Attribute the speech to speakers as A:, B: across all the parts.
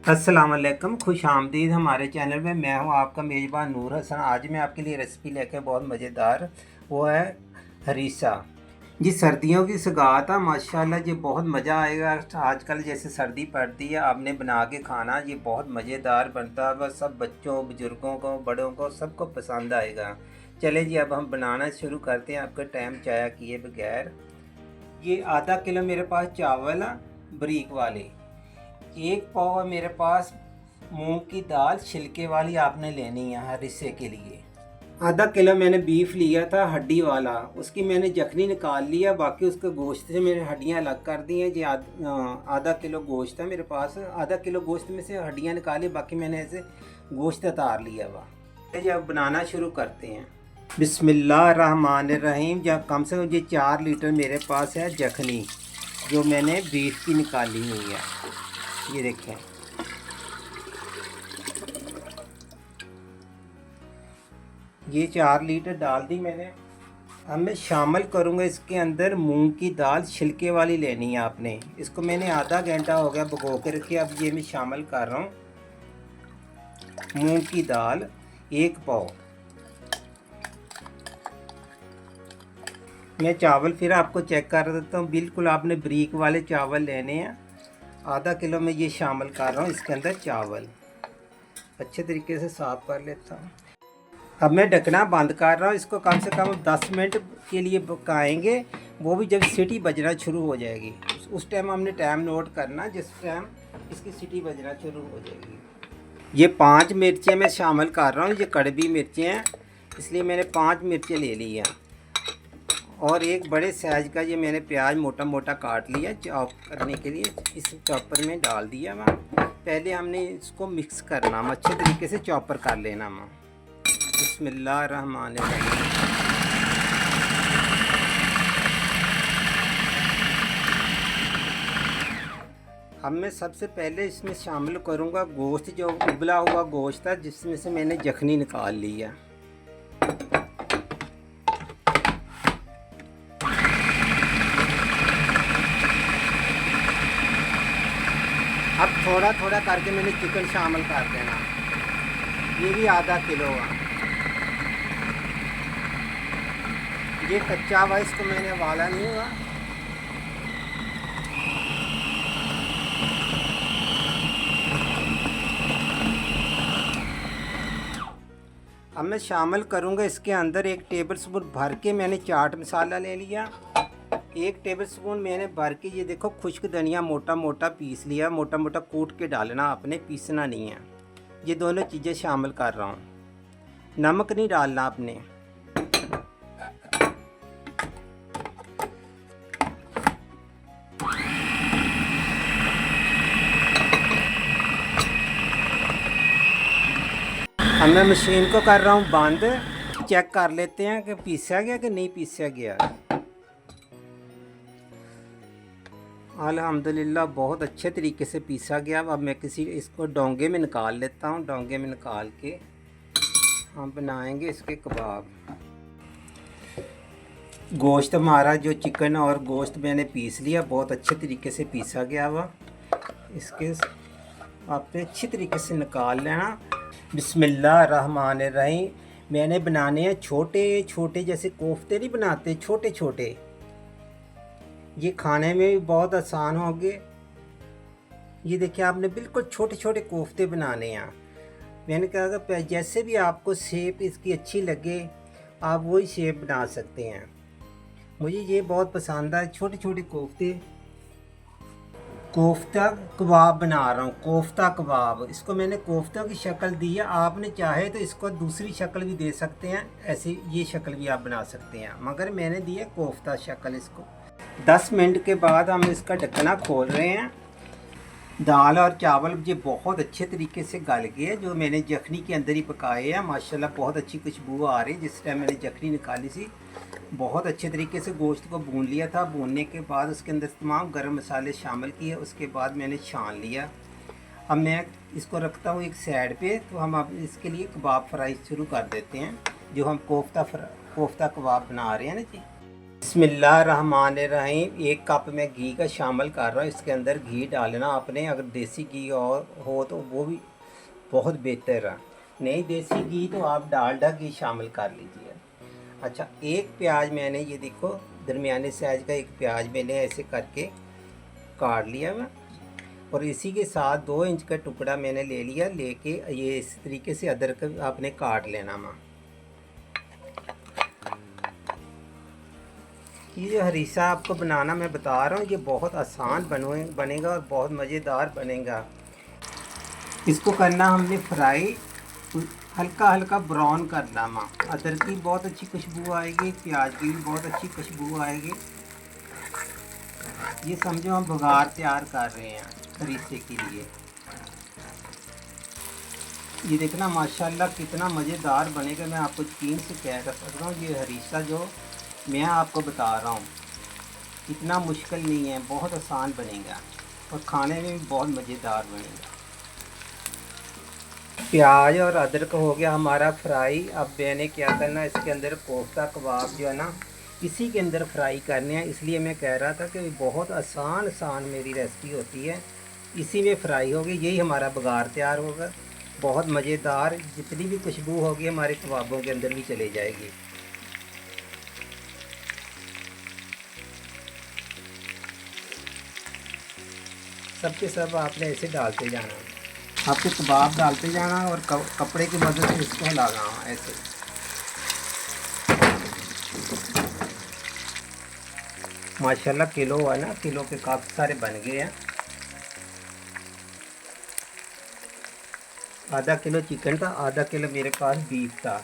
A: अस्सलाम वालेकुम, खुश आमदीद हमारे चैनल में। मैं हूं आपका मेज़बान नूर हसन। आज मैं आपके लिए रेसिपी लेकर बहुत मज़ेदार, वो है हरीसा जी। सर्दियों की सौगात है माशाल्लाह जी, बहुत मज़ा आएगा। आजकल जैसे सर्दी पड़ती है, आपने बना के खाना, ये बहुत मज़ेदार बनता है। बस सब बच्चों, बुज़ुर्गों को, बड़ों को, सबको पसंद आएगा। चले जी, अब हम बनाना शुरू करते हैं आपका टाइम ज़ाया किए बगैर। ये आधा किलो मेरे पास चावल है, बारीक वाले। एक पाव है मेरे पास मूंग की दाल, छिलके वाली आपने लेनी है हरीसे के लिए। आधा किलो मैंने बीफ लिया था हड्डी वाला, उसकी मैंने जखनी निकाल लिया। बाकी उसके गोश्त से मैंने हड्डियां अलग कर दी हैं जी। आधा किलो गोश्त है मेरे पास। आधा किलो गोश्त में से हड्डियां निकाली, बाकी मैंने ऐसे गोश्त उतार लिया हुआ। जब बनाना शुरू करते हैं, बिस्मिल्लाहिर्रहमानिर्रहीम। जब कम से कम ये 4 लीटर मेरे पास है जखनी, जो मैंने बीफ की निकाली हुई है। ये देखें, ये 4 लीटर डाल दी मैंने। अब मैं शामिल करूँगा इसके अंदर मूंग की दाल, छिलके वाली लेनी है आपने। इसको मैंने आधा घंटा हो गया भिगो के रखी। अब ये मैं शामिल कर रहा हूँ मूंग की दाल 1 पाव। मैं चावल फिर आपको चेक कर देता हूँ। बिल्कुल आपने बारीक वाले चावल लेने हैं। आधा किलो में ये शामिल कर रहा हूँ इसके अंदर चावल। अच्छे तरीके से साफ़ कर लेता हूँ। अब मैं ढकना बंद कर रहा हूँ। इसको कम से कम 10 मिनट के लिए पकाएंगे, वो भी जब सीटी बजना शुरू हो जाएगी। उस टाइम हमने टाइम नोट करना, जिस टाइम इसकी सीटी बजना शुरू हो जाएगी। ये 5 मिर्चें मैं शामिल कर रहा हूँ। ये कड़वी मिर्चें हैं, इसलिए मैंने 5 मिर्चें ले ली हैं। और एक बड़े साइज का ये मैंने प्याज मोटा मोटा काट लिया चॉप करने के लिए। इस चॉपर में डाल दिया मैं। पहले हमने इसको मिक्स करना, अच्छे तरीके से चॉपर कर लेना मैं। बिस्मिल्लाहिर्रहमानिर्रहीम। अब मैं सबसे पहले इसमें शामिल करूंगा गोश्त, जो उबला हुआ गोश्त है, जिसमें से मैंने जखनी निकाल ली है। अब थोड़ा थोड़ा करके मैंने चिकन शामिल कर देना। ये भी आधा किलो है। ये कच्चा हुआ, इसको मैंने उबाला नहीं हुआ। अब मैं शामिल करूंगा इसके अंदर 1 टेबल स्पून भर के मैंने चाट मसाला ले लिया। 1 टेबल स्पून मैंने भर के, ये देखो, खुश्क धनिया मोटा मोटा पीस लिया। मोटा मोटा कूट के डालना आपने, पीसना नहीं है। ये दोनों चीज़ें शामिल कर रहा हूँ। नमक नहीं डालना आपने। अब मैं मशीन को कर रहा हूँ बंद। चेक कर लेते हैं कि पीसा गया कि नहीं पीसा गया। अल्हम्दुलिल्लाह बहुत अच्छे तरीके से पीसा गया। अब मैं इसको डोंगे में निकाल लेता हूँ। डोंगे में निकाल के हम बनाएंगे इसके कबाब। गोश्त हमारा, जो चिकन और गोश्त मैंने पीस लिया, बहुत अच्छे तरीके से पीसा गया हुआ। इसके आपने अच्छी तरीके से निकाल लेना। बिस्मिल्लाहिर्रहमानिर्रहीम। मैंने बनाने हैं छोटे छोटे, जैसे कोफ्ते नहीं बनाते, छोटे छोटे। ये खाने में भी बहुत आसान होंगे। ये देखिए, आपने बिल्कुल छोटे छोटे कोफ्ते बनाने हैं। मैंने कहा कि जैसे भी आपको शेप इसकी अच्छी लगे, आप वही शेप बना सकते हैं। मुझे ये बहुत पसंद है, छोटे छोटे कोफ्ते। कोफ्ता कबाब बना रहा हूँ, कोफ्ता कबाब। इसको मैंने कोफ्ता की शक्ल दी है। आपने चाहे तो इसको दूसरी शक्ल भी दे सकते हैं, ऐसे ये शक्ल भी आप बना सकते हैं, मगर मैंने दी है कोफ्ता शक्ल इसको। 10 मिनट के बाद हम इसका ढक्कना खोल रहे हैं। दाल और चावल ये बहुत अच्छे तरीके से गल गए, जो मैंने जखनी के अंदर ही पकाए हैं। माशाल्लाह बहुत अच्छी खुशबू आ रही। जिस टाइम मैंने जखनी निकाली थी, बहुत अच्छे तरीके से गोश्त को भून लिया था। भूनने के बाद उसके अंदर तमाम गरम मसाले शामिल किए। उसके बाद मैंने छान लिया। अब मैं इसको रखता हूँ एक साइड पे। तो हम अब इसके लिए कबाब फ्राई शुरू कर देते हैं, जो हम कोफ्ता कबाब बना रहे हैं ना जी। बिस्मिल्लाहिर्रहमानिर्रहीम। 1 कप में घी का शामिल कर रहा हूँ। इसके अंदर घी डालना आपने, अगर देसी घी और हो तो वो भी बहुत बेहतर है, नहीं देसी घी तो आप डालडा घी शामिल कर लीजिए। अच्छा, 1 प्याज मैंने, ये देखो दरमियाने साइज़ का 1 प्याज मैंने ऐसे करके काट लिया मैं, और इसी के साथ 2 इंच का टुकड़ा मैंने ले लिया। लेके ये इस तरीके से अदरक आपने काट लेना माँ। ये जो हरीसा आपको बनाना मैं बता रहा हूँ, ये बहुत आसान बनेगा और बहुत मज़ेदार बनेगा। इसको करना हमने फ्राई, हल्का हल्का ब्राउन करना माँ। अदरक की बहुत अच्छी खुशबू आएगी, प्याज की भी बहुत अच्छी खुशबू आएगी। ये समझो हम बघार तैयार कर रहे हैं हरीसे के लिए। ये देखना माशाल्लाह कितना मज़ेदार बनेगा, मैं आपको यकीन से कह सकता हूँ। ये हरीसा जो मैं आपको बता रहा हूँ इतना मुश्किल नहीं है, बहुत आसान बनेगा और खाने में भी बहुत मज़ेदार बनेगा। प्याज और अदरक हो गया हमारा फ्राई। अब मैंने क्या करना, इसके अंदर कोफ्ता कबाब जो है ना, इसी के अंदर फ्राई करने हैं। इसलिए मैं कह रहा था कि बहुत आसान मेरी रेसिपी होती है, इसी में फ्राई होगी, यही हमारा बघार तैयार होगा। बहुत मज़ेदार, जितनी भी खुशबू होगी हमारे कबाबों के अंदर भी चली जाएगी। सबके सब आपने ऐसे डालते जाना, आपके कबाब डालते जाना और कपड़े की मदद से इसको हिलाना ऐसे। माशाल्लाह किलो है ना, किलो के काफ़ी सारे बन गए हैं। आधा किलो चिकन था, आधा किलो मेरे पास बीफ था,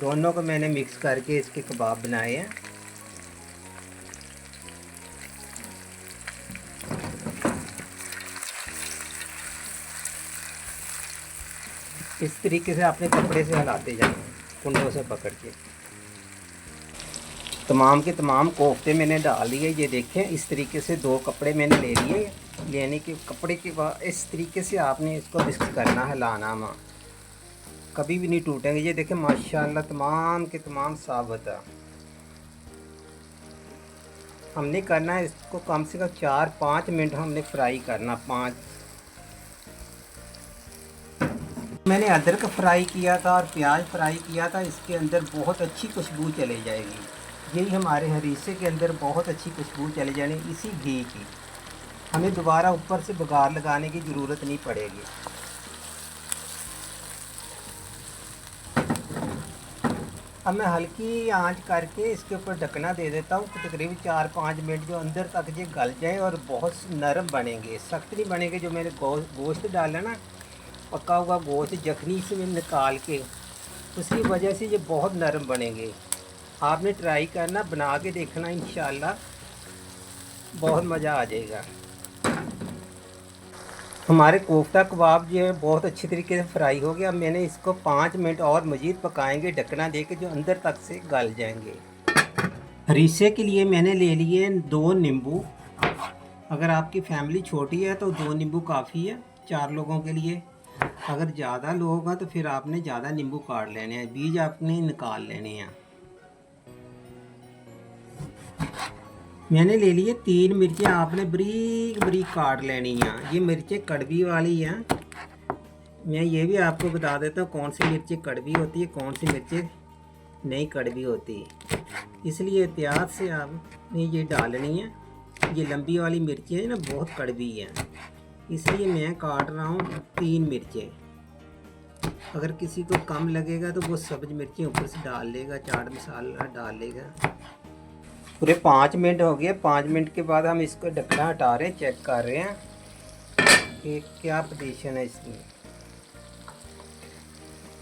A: दोनों को मैंने मिक्स करके इसके कबाब बनाए हैं। इस तरीके से अपने कपड़े से हिलाते जाएं, कुंडों से पकड़ के। तमाम के तमाम कोफ्ते मैंने डाल दिए। ये देखें, इस तरीके से 2 कपड़े मैंने ले लिए। लेने के कपड़े के बाद इस तरीके से आपने इसको मिक्स करना, हिलाना माँ, कभी भी नहीं टूटेंगे। ये देखें माशाल्लाह तमाम के तमाम साबुत है। हमने करना है इसको कम से कम 4-5 मिनट हमने फ्राई करना, 5। मैंने अदरक फ्राई किया था और प्याज फ्राई किया था, इसके अंदर बहुत अच्छी खुशबू चली जाएगी। यही हमारे हरीसे के अंदर बहुत अच्छी खुशबू चली जानी इसी घी की। हमें दोबारा ऊपर से बघार लगाने की ज़रूरत नहीं पड़ेगी। अब मैं हल्की आंच करके इसके ऊपर ढकना दे देता हूँ, तकरीबन 4-5 मिनट, जो अंदर तक ये गल जाए और बहुत नरम बनेंगे, सख्त नहीं बनेंगे। जो मैंने गोश्त डाला ना, पका हुआ गोश्त जखनी से निकाल के, उसकी वजह से ये बहुत नरम बनेंगे। आपने ट्राई करना, बना के देखना, इंशाल्लाह बहुत मज़ा आ जाएगा। हमारे कोफ्ता कबाब जो है बहुत अच्छी तरीके से फ्राई हो गया। अब मैंने इसको 5 मिनट और मज़ीद पकाएंगे ढकना दे के, जो अंदर तक से गल जाएंगे। हरीसे के लिए मैंने ले लिए 2 नींबू। अगर आपकी फैमिली छोटी है तो 2 नींबू काफ़ी है 4 लोगों के लिए। अगर ज़्यादा लोग हैं तो फिर आपने ज़्यादा नींबू काट लेने हैं, बीज आपने निकाल लेने हैं। मैंने ले लिए 3 मिर्चें, आपने बारीक बारीक काट लेनी हैं। ये मिर्चें कड़वी वाली हैं। मैं ये भी आपको बता देता हूँ कौन सी मिर्चें कड़वी होती है, कौन सी मिर्चें नहीं कड़वी होती, इसलिए एहतियात से आपने ये डालनी है। ये लंबी वाली मिर्चें हैं ना, बहुत कड़वी हैं, इसलिए मैं काट रहा हूँ 3 मिर्चें। अगर किसी को कम लगेगा तो वो सब्ज़ मिर्चें ऊपर से डाल लेगा, चाट मसाला डाल लेगा। पूरे 5 मिनट हो गए। 5 मिनट के बाद हम इसको ढक्कना हटा रहे हैं, चेक कर रहे हैं कि क्या पोजीशन है इसकी।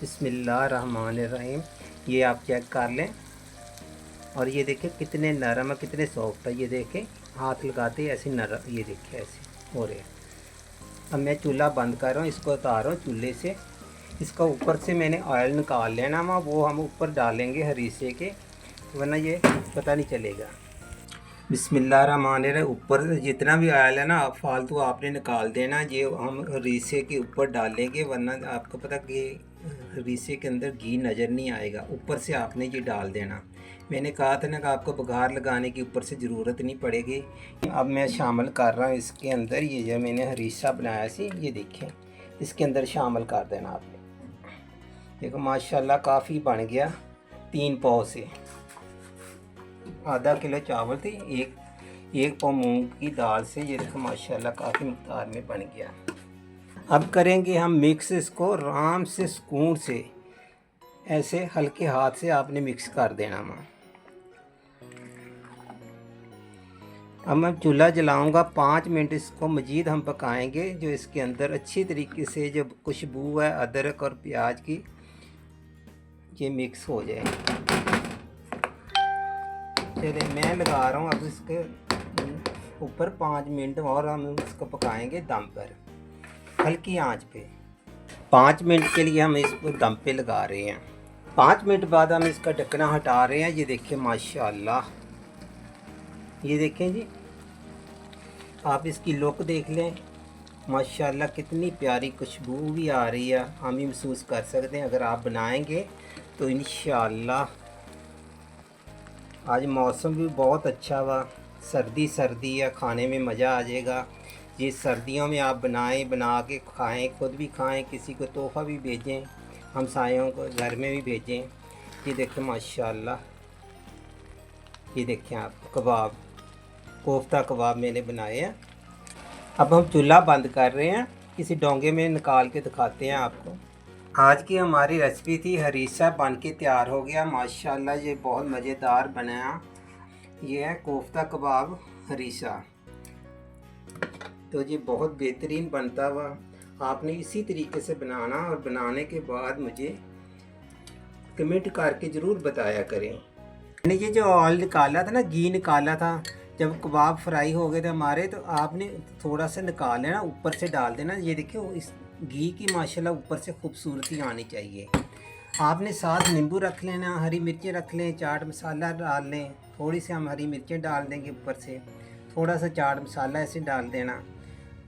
A: बिस्मिल्लाहिर्रहमानिर्रहीम। ये आप चेक कर लें, और ये देखें कितने नरम है, कितने सॉफ्ट है। ये देखें हाथ लगाते ऐसे नरम, ये देखें ऐसे हो रहे हैं। अब मैं चूल्हा बंद कर रहा हूँ, इसको उतार रहा हूँ चूल्हे से। इसका ऊपर से मैंने ऑयल निकाल लेना वहाँ, वो हम ऊपर डालेंगे हरीसे के, वरना ये पता नहीं चलेगा। बिस्मिल्लाहिर्रहमानिर्रहीम। ऊपर जितना भी ऑयल है ना फालतू आपने निकाल देना, ये हम हरीसे के ऊपर डालेंगे, वरना आपको पता कि हरीसे के अंदर घी नज़र नहीं आएगा। ऊपर से आपने ये डाल देना। मैंने कहा था ना कि आपको बघार लगाने की ऊपर से ज़रूरत नहीं पड़ेगी। अब मैं शामिल कर रहा हूँ इसके अंदर ये जो मैंने हरीसा बनाया सी, ये देखें, इसके अंदर शामिल कर देना आपने। देखो माशाल्लाह काफ़ी बन गया। 3 पाव से आधा किलो चावल थे, एक पाव मूंग की दाल से, ये देखो माशाल्लाह काफ़ी मकदार में बन गया। अब करेंगे हम मिक्स इसको आराम से, सुकून से, ऐसे हल्के हाथ से आपने मिक्स कर देना। अब मैं चूल्हा जलाऊंगा, 5 मिनट इसको मज़ीद हम पकाएंगे, जो इसके अंदर अच्छी तरीके से जो खुशबू है अदरक और प्याज की, ये मिक्स हो जाए। चलिए मैं लगा रहा हूँ अब इसके ऊपर 5 मिनट और हम इसको पकाएंगे दम पर, हल्की आंच पे। 5 मिनट के लिए हम इसको दम पे लगा रहे हैं। 5 मिनट बाद हम इसका ढक्कना हटा रहे हैं। ये देखिए माशाल्लाह, ये देखें जी, आप इसकी लुक देख लें माशाल्लाह, कितनी प्यारी खुशबू भी आ रही है, हम ही महसूस कर सकते हैं। अगर आप बनाएंगे तो इंशाअल्लाह, आज मौसम भी बहुत अच्छा हुआ, सर्दी है, खाने में मज़ा आ जाएगा। ये सर्दियों में आप बनाएं, बना के खाएं, खुद भी खाएं, किसी को तोहफ़ा भी भेजें, हमसायों को घर में भी भेजें। ये देखें माशाल्लाह, ये देखें आप कबाब, कोफ्ता कबाब मैंने बनाए हैं। अब हम चूल्हा बंद कर रहे हैं, किसी डोंगे में निकाल के दिखाते हैं आपको। आज की हमारी रेसिपी थी हरीसा, बन के तैयार हो गया माशाल्लाह, ये बहुत मज़ेदार बनाया। ये है कोफ्ता कबाब हरीसा, तो ये बहुत बेहतरीन बनता हुआ। आपने इसी तरीके से बनाना, और बनाने के बाद मुझे कमेंट करके ज़रूर बताया करें। मैंने ये जो ऑयल निकाला था ना, घी निकाला था, जब कबाब फ्राई हो गए थे हमारे, तो आपने थोड़ा सा निकाल लेना, ऊपर से डाल देना। ये देखिए इस घी की माशाल्लाह ऊपर से खूबसूरती आनी चाहिए। आपने साथ नींबू रख लेना, हरी मिर्चें रख लें, चाट मसाला डाल लें, थोड़ी सी हम हरी मिर्चें डाल देंगे ऊपर से, थोड़ा सा चाट मसाला ऐसे डाल देना।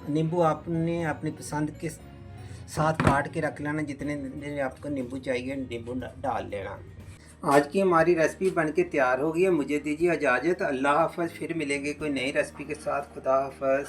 A: नींबू आपने अपनी पसंद के साथ काट के रख लेना, जितने आपको नींबू चाहिए नींबू डाल लेना। आज की हमारी रेसिपी बनके तैयार हो गई है। मुझे दीजिए इजाज़त। अल्लाह हाफ़िज़। फिर मिलेंगे कोई नई रेसिपी के साथ। खुदा हाफ़िज़।